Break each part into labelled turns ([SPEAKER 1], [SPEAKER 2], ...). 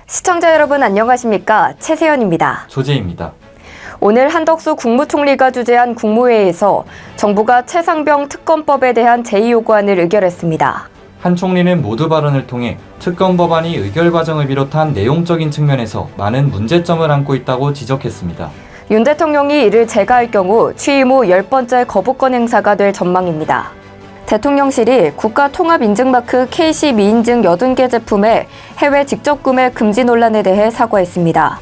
[SPEAKER 1] 시청자 여러분 안녕하십니까? 최세연입니다.
[SPEAKER 2] 조재입니다.
[SPEAKER 1] 오늘 한덕수 국무총리가 주재한 국무회의에서 정부가 최상병 특검법에 대한 제2요구안을 의결했습니다.
[SPEAKER 2] 한 총리는 모두 발언을 통해 특검 법안이 의결 과정을 비롯한 내용적인 측면에서 많은 문제점을 안고 있다고 지적했습니다.
[SPEAKER 1] 윤 대통령이 이를 제거할 경우 취임 후 10번째 거부권 행사가 될 전망입니다. 대통령실이 국가통합인증마크 KC 미인증 80개 제품의 해외 직접 구매 금지 논란에 대해 사과했습니다.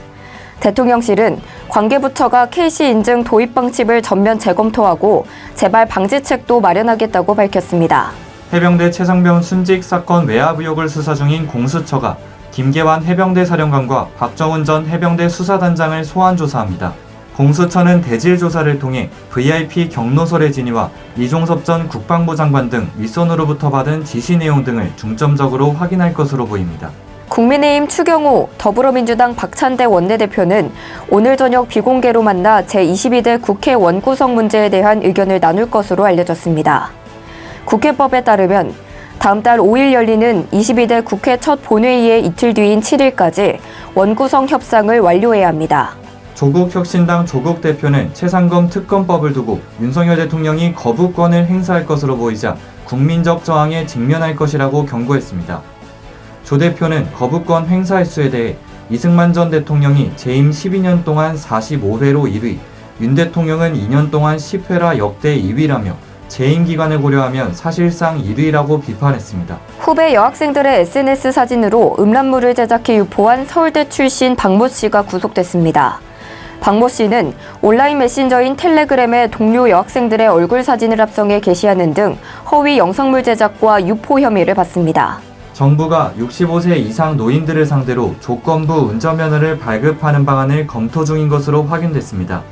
[SPEAKER 1] 대통령실은 관계부처가 KC 인증 도입 방침을 전면 재검토하고 재발 방지책도 마련하겠다고 밝혔습니다.
[SPEAKER 2] 해병대 최상병 순직 사건 외압 의혹을 수사 중인 공수처가 김계환 해병대 사령관과 박정훈 전 해병대 수사단장을 소환 조사합니다. 공수처는 대질 조사를 통해 VIP 경로설의 진위와 이종섭 전 국방부 장관 등 윗선으로부터 받은 지시 내용 등을 중점적으로 확인할 것으로 보입니다.
[SPEAKER 1] 국민의힘 추경호, 더불어민주당 박찬대 원내대표는 오늘 저녁 비공개로 만나 제22대 국회 원구성 문제에 대한 의견을 나눌 것으로 알려졌습니다. 국회법에 따르면 다음 달 5일 열리는 22대 국회 첫 본회의의 이틀 뒤인 7일까지 원구성 협상을 완료해야 합니다.
[SPEAKER 2] 조국혁신당 조국 대표는 최상검 특검법을 두고 윤석열 대통령이 거부권을 행사할 것으로 보이자 국민적 저항에 직면할 것이라고 경고했습니다. 조 대표는 거부권 행사 횟수에 대해 이승만 전 대통령이 재임 12년 동안 45회로 1위, 윤 대통령은 2년 동안 10회라 역대 2위라며 재임 기간을 고려하면 사실상 1위라고 비판했습니다.
[SPEAKER 1] 후배 여학생들의 SNS 사진으로 음란물을 제작해 유포한 서울대 출신 박모 씨가 구속됐습니다. 박모 씨는 온라인 메신저인 텔레그램에 동료 여학생들의 얼굴 사진을 합성해 게시하는 등 허위 영상물 제작과 유포 혐의를 받습니다.
[SPEAKER 2] 정부가 65세 이상 노인들을 상대로 조건부 운전면허를 발급하는 방안을 검토 중인 것으로 확인됐습니다.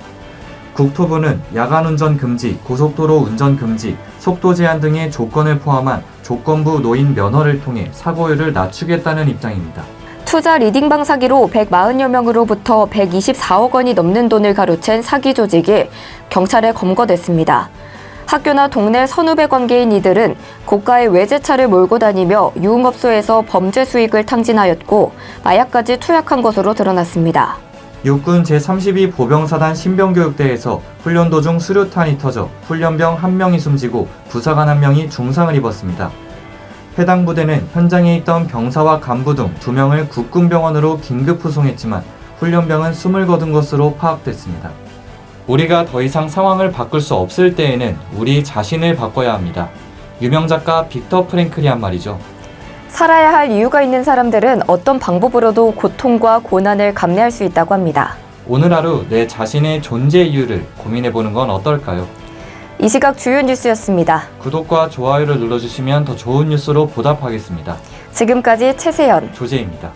[SPEAKER 2] 국토부는 야간운전 금지, 고속도로 운전 금지, 속도 제한 등의 조건을 포함한 조건부 노인 면허를 통해 사고율을 낮추겠다는 입장입니다.
[SPEAKER 1] 투자 리딩방 사기로 140여 명으로부터 124억 원이 넘는 돈을 가로챈 사기 조직이 경찰에 검거됐습니다. 학교나 동네 선후배 관계인 이들은 고가의 외제차를 몰고 다니며 유흥업소에서 범죄 수익을 탕진하였고 마약까지 투약한 것으로 드러났습니다.
[SPEAKER 2] 육군 제32 보병사단 신병교육대에서 훈련 도중 수류탄이 터져 훈련병 1명이 숨지고 부사관 1명이 중상을 입었습니다. 해당 부대는 현장에 있던 병사와 간부 등 2명을 국군병원으로 긴급 후송했지만 훈련병은 숨을 거둔 것으로 파악됐습니다. 우리가 더 이상 상황을 바꿀 수 없을 때에는 우리 자신을 바꿔야 합니다. 유명 작가 빅터 프랭클이 한 말이죠.
[SPEAKER 1] 살아야 할 이유가 있는 사람들은 어떤 방법으로도 고통과 고난을 감내할 수 있다고 합니다.
[SPEAKER 2] 오늘 하루 내 자신의 존재 이유를 고민해보는 건 어떨까요?
[SPEAKER 1] 이 시각 주요 뉴스였습니다.
[SPEAKER 2] 구독과 좋아요를 눌러주시면 더 좋은 뉴스로 보답하겠습니다.
[SPEAKER 1] 지금까지 최세연,
[SPEAKER 2] 조재입니다.